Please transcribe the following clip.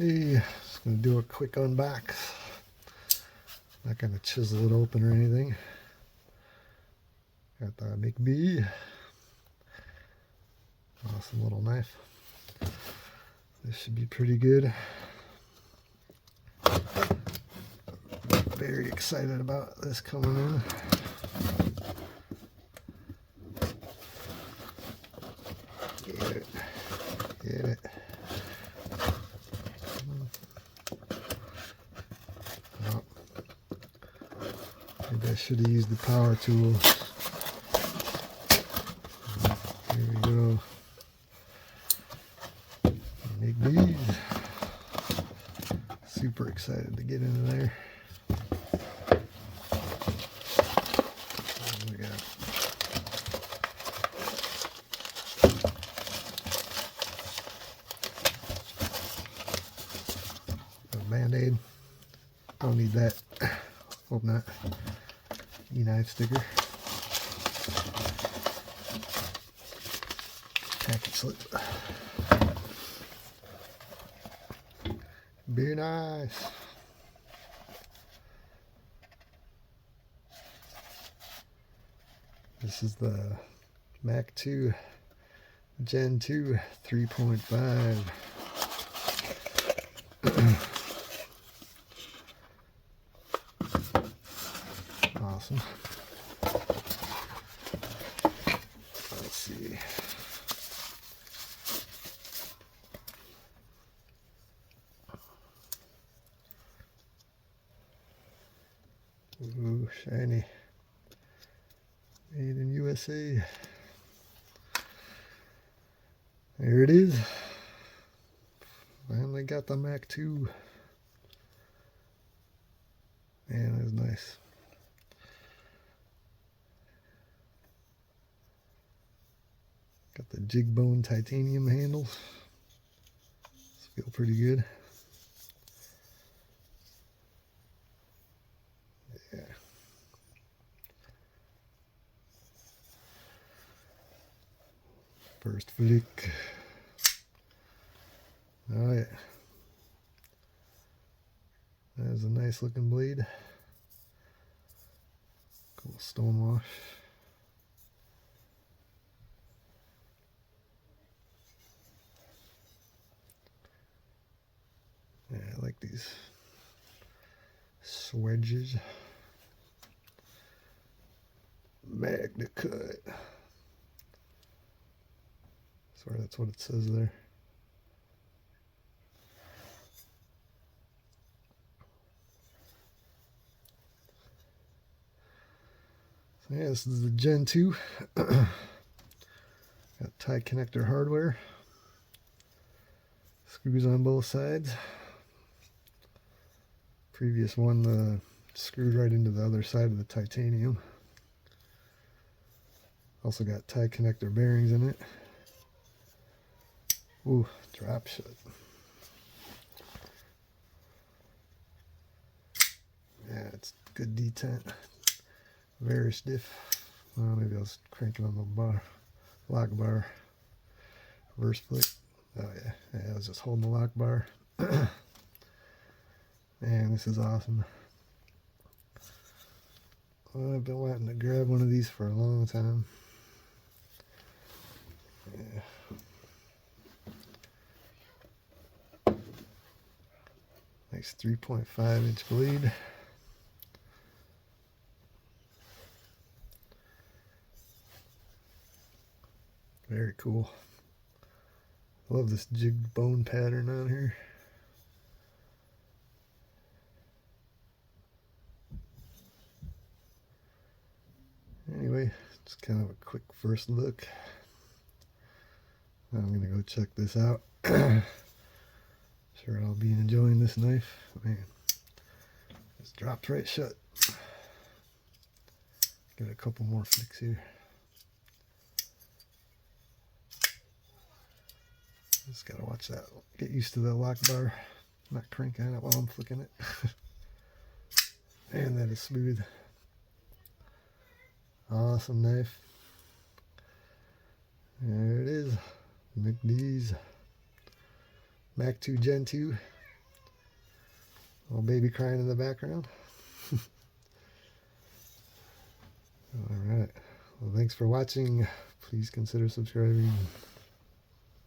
Hey, just gonna do a quick unbox. Not gonna chisel it open or anything. Got the McNees. Awesome little knife. This should be pretty good. Very excited about this coming in. Get it. Get it. Oh. Maybe I should have used the power tool. Here we go. McNees. Super excited to get into there. What do we got? A Band-Aid. Don't need that. Hope not. E-knife sticker. Packet slip. Very nice. This is the MAC 2 Gen 2 3.5. Awesome. Let's see. Ooh, shiny. Made in USA. There it is. Finally got the MAC 2. Man, that was nice. Got the jig bone titanium handles. These feel pretty good. Yeah. First flick. Oh yeah. That is a nice looking blade. Cool stonewash. Yeah, I like these swedges. Magna cut. Sorry, that's what it says there. So yeah, this is the Gen 2. Got tie connector hardware. Screws on both sides. Previous one screwed right into the other side of the titanium. Also got tie connector bearings in it. Ooh, drop shut. Yeah, it's good detent. Very stiff. Well, maybe I was cranking on the bar, lock bar. Reverse flick. Oh yeah, I was just holding the lock bar. Man, this is awesome. Well, I've been wanting to grab one of these for a long time. Yeah. Nice 3.5 inch blade. Very cool. Love this jig bone pattern on here. Anyway, just kind of a quick first look. Now I'm gonna go check this out. Sure, I'll be enjoying this knife. Man, it's dropped right shut. Give it a couple more flicks here. Just gotta watch that. Get used to the lock bar. Not cranking it while I'm flicking it. And that is smooth. Awesome knife. There it is. McNees MAC 2 Gen 2 Little baby crying in the background. All right. Well, thanks for watching. Please consider subscribing.